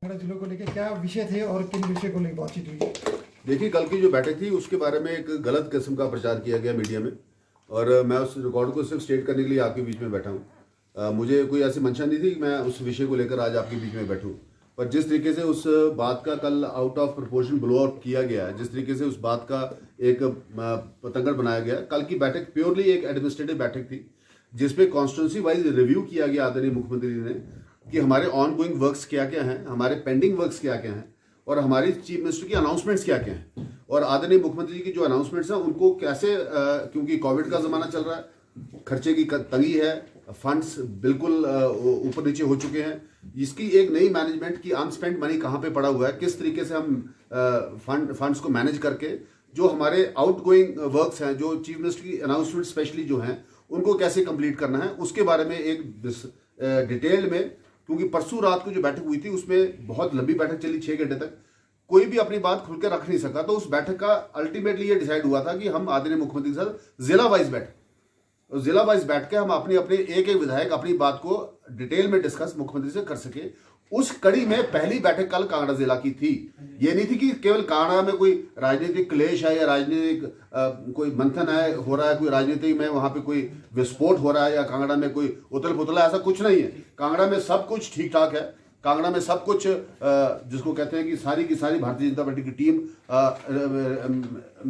जिलों को लेकर क्या विषय थे और किन विषय को लेकर बातचीत हुई? देखिए, कल की जो बैठक थी उसके बारे में एक गलत किस्म का प्रचार किया गया मीडिया में, और मैं उस रिकॉर्ड को सिर्फ स्टेट करने के लिए आपके बीच में बैठा हूँ। मुझे कोई ऐसी मंशा नहीं थी कि मैं उस विषय को लेकर आज आपके बीच में बैठूँ, पर जिस तरीके से उस बात का कल out of proportion blow out किया गया, जिस तरीके से उस बात का एक पतंगड़ बनाया गया, कल की बैठक प्योरली एक एडमिनिस्ट्रेटिव बैठक थी जिसपे कॉन्स्टिट्यूंसी वाइज रिव्यू किया गया आदरणीय मुख्यमंत्री जी ने कि हमारे ऑन गोइंग वर्क्स क्या क्या हैं, हमारे पेंडिंग वर्क्स क्या क्या हैं, और हमारी चीफ मिनिस्टर की अनाउंसमेंट्स क्या क्या हैं, और आदरणीय मुख्यमंत्री जी की जो अनाउंसमेंट्स हैं उनको कैसे, क्योंकि कोविड का ज़माना चल रहा है, खर्चे की तंगी है, फंड्स बिल्कुल ऊपर नीचे हो चुके हैं, इसकी एक नई मैनेजमेंट की अनस्पेंड मनी कहाँ पे पड़ा हुआ है, किस तरीके से हम फंड्स को मैनेज करके जो हमारे आउट गोइंग वर्क्स हैं, जो चीफ मिनिस्टर की अनाउंसमेंट स्पेशली जो हैं, उनको कैसे कंप्लीट करना है, उसके बारे में एक डिटेल में, क्योंकि परसों रात को जो बैठक हुई थी उसमें बहुत लंबी बैठक चली, 6 घंटे तक कोई भी अपनी बात खुल कर रख नहीं सका, तो उस बैठक का अल्टीमेटली ये डिसाइड हुआ था कि हम आदरणीय मुख्यमंत्री के साथ जिला वाइज बैठ के हम अपने एक विधायक अपनी बात को डिटेल में डिस्कस मुख्यमंत्री से कर सके। उस कड़ी में पहली बैठक कल कांगड़ा जिला की थी। ये नहीं थी कि केवल कांगड़ा में कोई राजनीतिक क्लेश है या राजनीतिक कोई मंथन है हो रहा है, कोई राजनीतिक में वहां पे कोई विस्फोट हो रहा है या कांगड़ा में कोई उथल पुथल है, ऐसा कुछ नहीं है। कांगड़ा में सब कुछ ठीक ठाक है। कांगड़ा में सब कुछ जिसको कहते हैं कि सारी भारतीय जनता पार्टी की टीम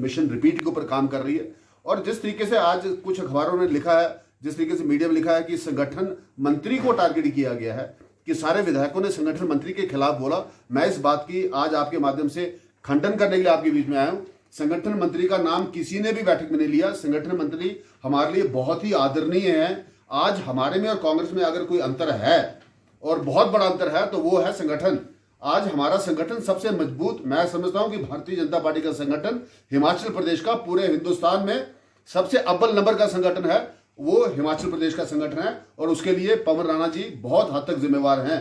मिशन रिपीट के ऊपर काम कर रही है। और जिस तरीके से आज कुछ अखबारों ने लिखा है, जिस तरीके से मीडिया में लिखा है कि संगठन मंत्री को टारगेट किया गया है, कि सारे विधायकों ने संगठन मंत्री के खिलाफ बोला, मैं इस बात की आज आपके माध्यम से खंडन करने के लिए आपके बीच में आया हूं। संगठन मंत्री का नाम किसी ने भी बैठक में नहीं लिया। संगठन मंत्री हमारे लिए बहुत ही आदरणीय है। आज हमारे में और कांग्रेस में अगर कोई अंतर है और बहुत बड़ा अंतर है तो वो है संगठन। आज हमारा संगठन सबसे मजबूत, मैं समझता हूं कि भारतीय जनता पार्टी का संगठन हिमाचल प्रदेश का पूरे हिंदुस्तान में सबसे अव्वल नंबर का संगठन है, वो हिमाचल प्रदेश का संगठन है, और उसके लिए पवन राणा जी बहुत हद तक जिम्मेवार हैं।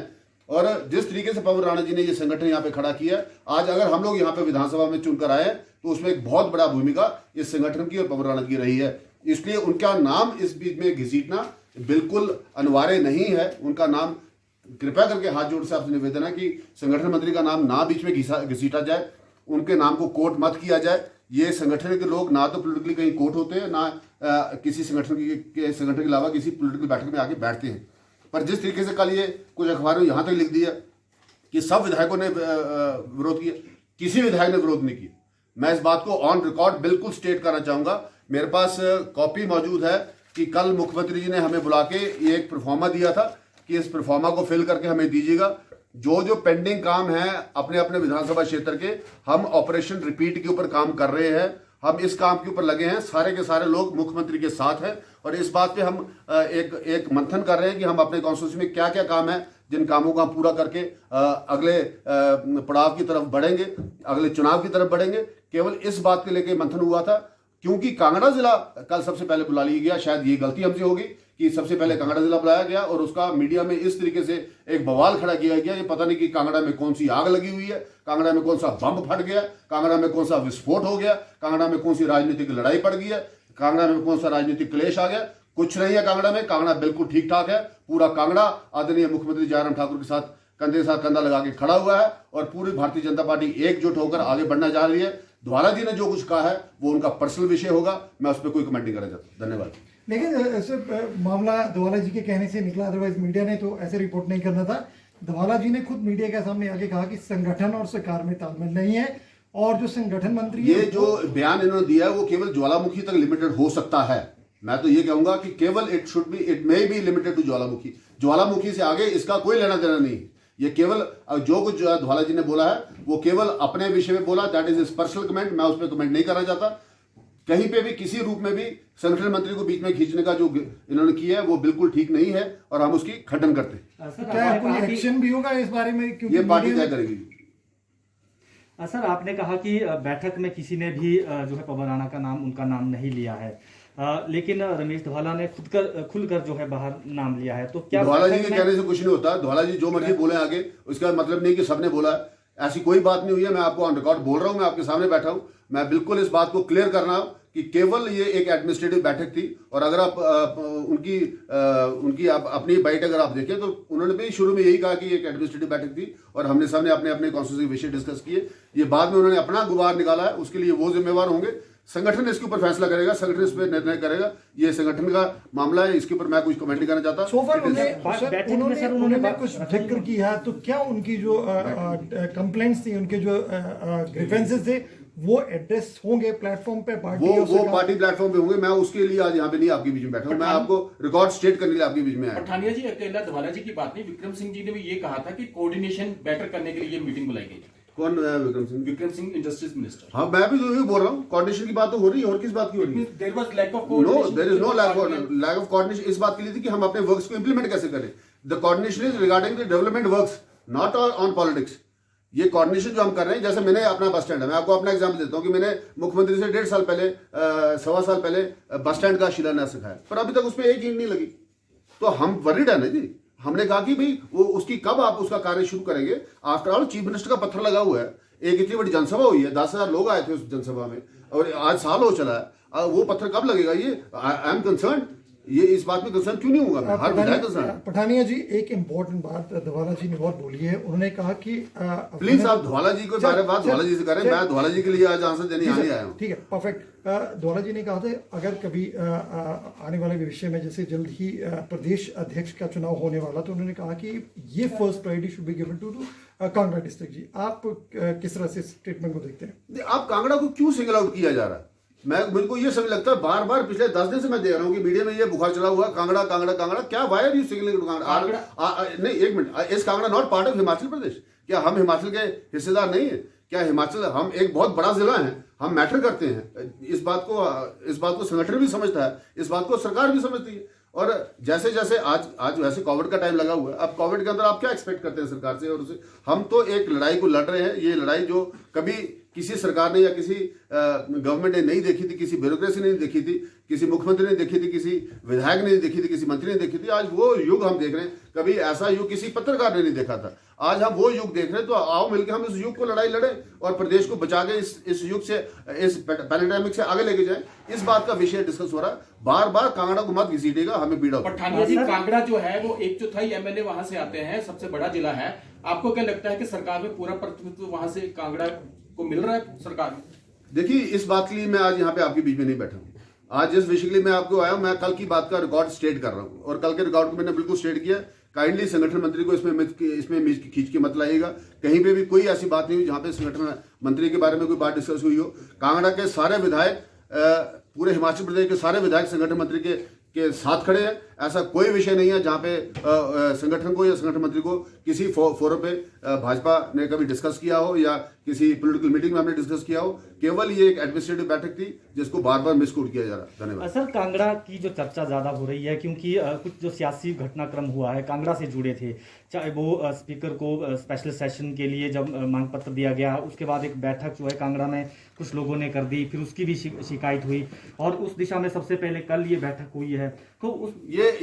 और जिस तरीके से पवन राणा जी ने ये संगठन यहाँ पे खड़ा किया, आज अगर हम लोग यहाँ पे विधानसभा में चुनकर आए तो उसमें एक बहुत बड़ा भूमिका इस संगठन की और पवन राणा की रही है। इसलिए उनका नाम इस बीच में घसीटना बिल्कुल अनिवार्य नहीं है। उनका नाम कृपया करके हाथ जोड़ से आपसे निवेदन है कि संगठन मंत्री का नाम ना बीच में घसीटा जाए, उनके नाम को कोट मत किया जाए। ये संगठन के लोग ना तो पॉलिटिकली कहीं कोट होते हैं, ना किसी संगठन के अलावा किसी पॉलिटिकल बैठक में आके बैठते हैं। पर जिस तरीके से कल ये कुछ अखबारों ने यहाँ तक लिख दिया कि सब विधायकों ने विरोध किया, किसी विधायक ने विरोध नहीं किया। मैं इस बात को ऑन रिकॉर्ड बिल्कुल स्टेट करना चाहूंगा। मेरे पास कॉपी मौजूद है कि कल मुख्यमंत्री जी ने हमें बुला के ये एक प्रोफार्मा दिया था कि इस प्रोफार्मा को फिल करके हमें दीजिएगा। जो जो पेंडिंग काम है अपने अपने विधानसभा क्षेत्र के, हम ऑपरेशन रिपीट के ऊपर काम कर रहे हैं, हम इस काम के ऊपर लगे हैं, सारे के सारे लोग मुख्यमंत्री के साथ हैं। और इस बात पे हम एक मंथन कर रहे हैं कि हम अपने कॉन्स्टिट्यूंसी में क्या क्या काम है, जिन कामों को हम पूरा करके अगले पड़ाव की तरफ बढ़ेंगे, अगले चुनाव की तरफ बढ़ेंगे। केवल इस बात के लेके मंथन हुआ था क्योंकि कांगड़ा जिला कल सबसे पहले बुला लिया गया। शायद ये गलती हमसे होगी कि सबसे पहले कांगड़ा जिला बुलाया गया और उसका मीडिया में इस तरीके से एक बवाल खड़ा किया गया। ये पता नहीं कि कांगड़ा में कौन सी आग लगी हुई है, कांगड़ा में कौन सा बम फट गया, कांगड़ा में कौन सा विस्फोट हो गया, कांगड़ा में कौन सी राजनीतिक लड़ाई पड़ गई है, कांगड़ा में कौन सा राजनीतिक क्लेश आ गया। कुछ नहीं है कांगड़ा में। कांगड़ा बिल्कुल ठीक ठाक है। पूरा कांगड़ा आदरणीय मुख्यमंत्री जयराम ठाकुर के साथ कंधे साथ कंधा लगा के खड़ा हुआ है और पूरी भारतीय जनता पार्टी एकजुट होकर आगे बढ़ना जा रही है। धवाला जी ने जो कुछ कहा है वो उनका पर्सनल विषय होगा, मैं उस पर कोई कमेंट नहीं करना चाहता। धन्यवाद। लेकिन सर मामला धवाला जी के कहने से निकला, अदरवाइज मीडिया ने तो ऐसे रिपोर्ट नहीं करना था। धवाला जी ने खुद मीडिया के सामने आगे कहा कि संगठन और सरकार में तालमेल नहीं है, और जो संगठन मंत्री ये जो बयान इन्होंने दिया है वो केवल ज्वालामुखी तक लिमिटेड हो सकता है। मैं तो ये कहूंगा कि केवल it may be limited to ज्वालामुखी। ज्वालामुखी से आगे इसका कोई लेना देना नहीं। ये केवल जो कुछ धवाला जी ने बोला है वो केवल अपने विषय में बोला, दैट इज पर्सनल कमेंट। मैं उस पर कमेंट नहीं करना चाहता। कहीं पे भी किसी रूप में भी संगठन मंत्री को बीच में खींचने का जो इन्होंने किया है वो बिल्कुल ठीक नहीं है और हम उसकी खंडन करते हैं। क्या कोई एक्शन भी होगा इस बारे में? क्योंकि ये पार्टी तय करेगी। सर, आपने कहा कि बैठक में किसी ने भी जो है पवन राणा का नाम, उनका नाम नहीं लिया है, लेकिन रमेश धवाला ने खुलकर जो है बाहर नाम लिया है। तो क्या धवाला जी के कहने से कुछ नहीं होता। धवाला जी जो मर्जी बोले आगे, उसका मतलब नहीं कि सबने बोला है। ऐसी कोई बात नहीं हुई है। मैं आपको ऑन रिकॉर्ड बोल रहा हूं, मैं आपके सामने बैठा हूं। मैं बिल्कुल इस बात को क्लियर करना कि केवल ये एक एडमिनिस्ट्रेटिव बैठक थी। और अगर आप उनकी आप अपनी बाइट अगर आप देखें तो उन्होंने भी शुरू में यही कहा कि एक एडमिनिस्ट्रेटिव बैठक थी और हमने सामने अपने अपने कॉन्स्टिट्यूंसी विषय डिस्कस किए। ये बाद में उन्होंने अपना गुबार निकाला है, उसके लिए वो जिम्मेवार होंगे। संगठन इसके ऊपर फैसला करेगा, संगठन इस पर निर्णय करेगा, ये संगठन का मामला है, इसके ऊपर मैं कुछ कमेंट नहीं करना चाहता। सोफर बैठक में सर उन्होंने कुछ जिक्र किया, तो क्या उनकी जो कंप्लेंट्स थी, उनके जो ग्रीवेंसेस थे, वो एड्रेस होंगे प्लेटफॉर्म पे पार्टी वो पार्टी प्लेटफॉर्म पे होंगे। मैं उसके लिए आज यहाँ पे नहीं आपके बीच में बैठा हूँ, मैं आपको रिकॉर्ड स्टेट करने के लिए आपके बीच में आया। पठानिया जी, अकेला धवाला जी की बात नहीं, विक्रम सिंह जी ने भी ये कहा था कि कोऑर्डिनेशन बेटर करने के लिए ये मीटिंग बुलाई गई। कौन है विक्रम सिंह? Vikram Singh industries minister. हाँ, मैं भी तो यही बोल रहा हूँ, कोऑर्डिनेशन की बात तो हो रही है, और किस बात की हो रही है? There was lack of no, there is no lack of coordination. इस बात के लिए थी कि हम अपने वर्क्स को इंप्लीमेंट कैसे करें। The coordination is regarding the development works, not on politics. ये कोऑर्डिनेशन जो हम कर रहे हैं, जैसे मैंने अपना बस स्टैंड है, मैं आपको अपना एग्जांपल देता हूँ कि मैंने मुख्यमंत्री से 1.5 साल पहले, 1.25 साल पहले बस स्टैंड का शिलान्यास रखा है, पर अभी तक उसमें एक ईंट नहीं लगी। तो हम वरीड है ना जी। हमने कहा कि भाई वो उसकी कब आप उसका कार्य शुरू करेंगे। आफ्टर ऑल चीफ मिनिस्टर का पत्थर लगा हुआ है, एक इतनी बड़ी जनसभा हुई है, 10,000 लोग आए थे उस जनसभा में, और आज साल हो चला है, वो पत्थर कब लगेगा? ये आई एम कंसर्न, ये इस बात में कंसर्न क्यों नहीं होगा? मैं हर विधायक कंसर्न। पठानिया जी, एक इम्पोर्टेंट बात धवाला जी ने बहुत बोली है। उन्होंने कहा कि प्लीज आप धवाला जी को बारे बात धवाला जी से करें, मैं धवाला जी के लिए आज आंसर देने यहाँ नहीं आया हूँ। ठीक है, परफेक्ट। धवाला जी ने कहा था अगर कभी आने वाले भविष्य में जैसे जल्द ही प्रदेश अध्यक्ष का चुनाव होने वाला, तो उन्होंने कहा कि ये first priority should be given to Kangra district. जी, आप किस तरह से स्टेटमेंट को देखते हैं? आप कांगड़ा को क्यों सिंगल आउट किया जा रहा है? मेरे को ये समझ लगता है, बार बार पिछले 10 दिन से मैं देख रहा हूँ कि मीडिया में ये बुखार चला हुआ, कांगड़ा कांगड़ा कांगड़ा। क्या why are you singling Kangra? नहीं, एक minute, is Kangra not part of Himachal Pradesh? क्या हम हिमाचल के हिस्सेदार नहीं है? क्या हिमाचल, हम एक बहुत बड़ा जिला है, हम मैटर करते हैं। इस बात को संगठन भी समझता है, इस बात को सरकार भी समझती है। और जैसे जैसे आज वैसे कोविड का टाइम लगा हुआ है, अब कोविड के अंदर आप क्या एक्सपेक्ट करते हैं सरकार से और उसे? हम तो एक लड़ाई को लड़ रहे हैं, ये लड़ाई जो कभी किसी सरकार ने या किसी गवर्नमेंट ने नहीं देखी थी, किसी ब्यूरोक्रेसी ने नहीं देखी थी, किसी मुख्यमंत्री ने देखी थी, किसी विधायक ने नहीं देखी थी, किसी मंत्री ने देखी थी। आज वो युग हम देख रहे हैं, कभी ऐसा युग किसी पत्रकार ने नहीं देखा था। आज हम वो युग देख रहे हैं, तो आओ मिलकर हम इस युग को लड़ाई लड़ें और प्रदेश को बचा के इस युग से, इस पैंडेमिक से आगे लेके जाएं। इस बात का विषय डिस्कस हो रहा है। बार बार कांगड़ा को मत घसीटेगा, हमें पीड़ा होता है। पठानिया जी, कांगड़ा जो है वो 1/4 एमएलए वहां से आते हैं, सबसे बड़ा जिला है। आपको क्या लगता है कि सरकार में पूरा प्रतिनिधित्व वहां से कांगड़ा को मिल रहा है सरकार में? देखिए, इस बात के लिए मैं आज यहाँ पे आपके बीच में नहीं बैठा हूँ। आज जिस विषय के लिए मैं आपको आया हूँ, मैं कल की बात का रिकॉर्ड स्टेट कर रहा हूँ, और कल के रिकॉर्ड को मैंने बिल्कुल स्टेट किया। काइंडली संगठन मंत्री को इसमें मीच खींच के मत लाइएगा। कहीं पे भी कोई ऐसी बात नहीं हुई जहाँ पे संगठन मंत्री के बारे में कोई बात डिस्कस हुई हो। कांगड़ा के सारे विधायक, पूरे हिमाचल प्रदेश के सारे विधायक संगठन मंत्री के साथ खड़े हैं। ऐसा कोई विषय नहीं है जहां पे संगठन को या संगठन मंत्री को किसी फोरम पे भाजपा ने कभी डिस्कस किया हो या किसी पॉलिटिकल मीटिंग में हमने डिस्कस किया हो। केवल ये एक एडमिनिस्ट्रेटिव बैठक थी जिसको बार बार मिसकोट किया जा रहा है। धन्यवाद। सर, कांगड़ा की जो चर्चा ज़्यादा हो रही है क्योंकि कुछ जो सियासी घटनाक्रम हुआ है कांगड़ा से जुड़े थे, चाहे वो स्पीकर को स्पेशल सेशन के लिए जब मांग पत्र दिया गया, उसके बाद एक बैठक जो है कांगड़ा में कुछ लोगों ने कर दी, फिर उसकी भी शिकायत हुई, और उस दिशा में सबसे पहले कल ये बैठक हुई है। तो उस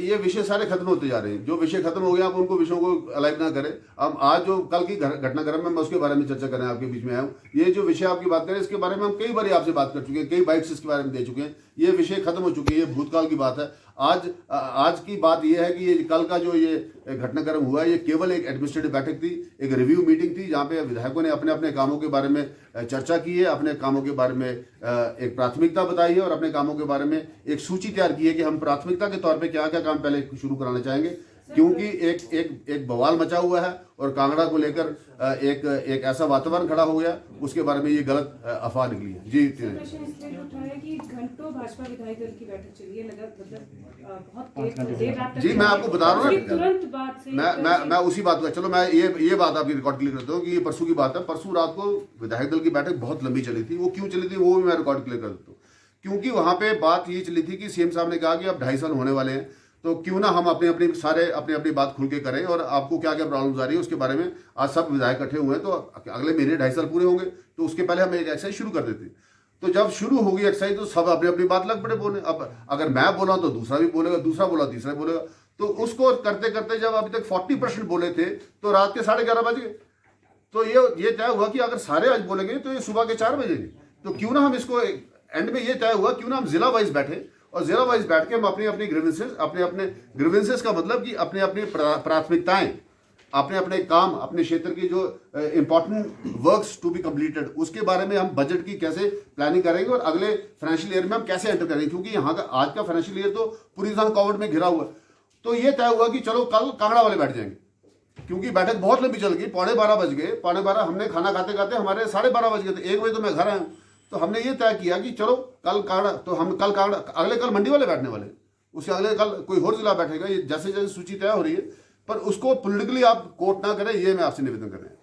ये विषय सारे खत्म होते जा रहे हैं। जो विषय खत्म हो गया, आप उनको विषयों को अलाइव ना करें। अब आज जो कल की घटनाक्रम में मैं उसके बारे में चर्चा करने आपके बीच में आया हूँ। ये जो विषय आपकी बात करें, इसके बारे में हम कई बार आपसे बात कर चुके हैं, कई बाइट्स इसके बारे में दे चुके हैं। ये विषय खत्म हो चुके हैं, ये भूतकाल की बात है। आज की बात यह है कि ये कल का जो ये घटनाक्रम हुआ, ये केवल एक एडमिनिस्ट्रेटिव बैठक थी, एक रिव्यू मीटिंग थी, जहां पे विधायकों ने अपने अपने कामों के बारे में चर्चा की है, अपने कामों के बारे में एक प्राथमिकता बताई है और अपने कामों के बारे में एक सूची तैयार की है कि हम प्राथमिकता के तौर पे क्या क्या काम पहले शुरू कराना चाहेंगे। क्योंकि एक बवाल मचा हुआ है और कांगड़ा को लेकर एक ऐसा वातावरण खड़ा हो गया, उसके बारे में ये गलत अफवाह निकली है। जी, प्रश्न इसलिए उठा है कि घंटों भाजपा विधायक दल की बैठक चली है, बहुत देर रात तक। जी, मैं आपको बता रहा हूँ ना, तुरंत बाद से मैं उसी बात का, चलो मैं ये बात आपकी रिकॉर्ड क्लियर करता हूँ कि ये परसों की बात है। परसों रात को विधायक दल की बैठक बहुत लंबी चली थी। वो क्यों चली थी वो भी मैं रिकॉर्ड क्लियर कर देता हूँ। क्योंकि वहां पे बात ये चली थी कि सीएम साहब ने कहा कि अब 2.5 साल होने वाले हैं, तो क्यों ना हम अपनी अपनी बात खुल के करें, और आपको क्या क्या प्रॉब्लम्स आ रही है उसके बारे में। आज सब विधायक इकट्ठे हुए हैं, तो अगले महीने 2.5 साल पूरे होंगे, तो उसके पहले हम एक एक्सरसाइज शुरू कर देते। तो जब शुरू होगी एक्सरसाइज, तो सब अपनी अपनी बात लग पड़े बोले। अब अगर मैं बोला तो दूसरा भी बोलेगा, दूसरा बोला तीसरा बोलेगा। तो उसको करते करते जब अभी तक 40% बोले थे, तो रात के 11:30 बज गए। तो ये तय हुआ कि अगर सारे आज बोलेंगे तो ये सुबह के 4 बजेंगे। तो क्यों ना हम इसको एंड में ये तय हुआ क्यों ना हम जिला वाइज बैठे और जिला वाइज बैठ के हम अपनी अपनी ग्रीवेंसेस का मतलब कि अपने अपनी प्राथमिकताएं, अपने अपने काम, अपने क्षेत्र की जो important works to be completed, उसके बारे में हम बजट की कैसे प्लानिंग करेंगे और अगले फाइनेंशियल ईयर में हम कैसे एंटर करेंगे, क्योंकि यहाँ का आज का फाइनेंशियल ईयर तो पूरी तरह कोविड में घिरा हुआ है। तो ये तय हुआ कि चलो कल कांगड़ा वाले बैठ जाएंगे, क्योंकि बैठक बहुत लंबी चल गई, 12:15 बज गए, 12:15 हमने खाना खाते खाते हमारे 12:30 बज गए थे, 1 बजे तो मैं घर आया। तो हमने ये तय किया कि चलो कल कांगड़ा, तो हम कल कांगड़ा, अगले कल मंडी वाले बैठने वाले, उसके अगले कल कोई और जिला बैठेगा। ये जैसे जैसे सूची तय हो रही है, पर उसको पॉलिटिकली आप कोट ना करें, ये मैं आपसे निवेदन कर रहे हैं।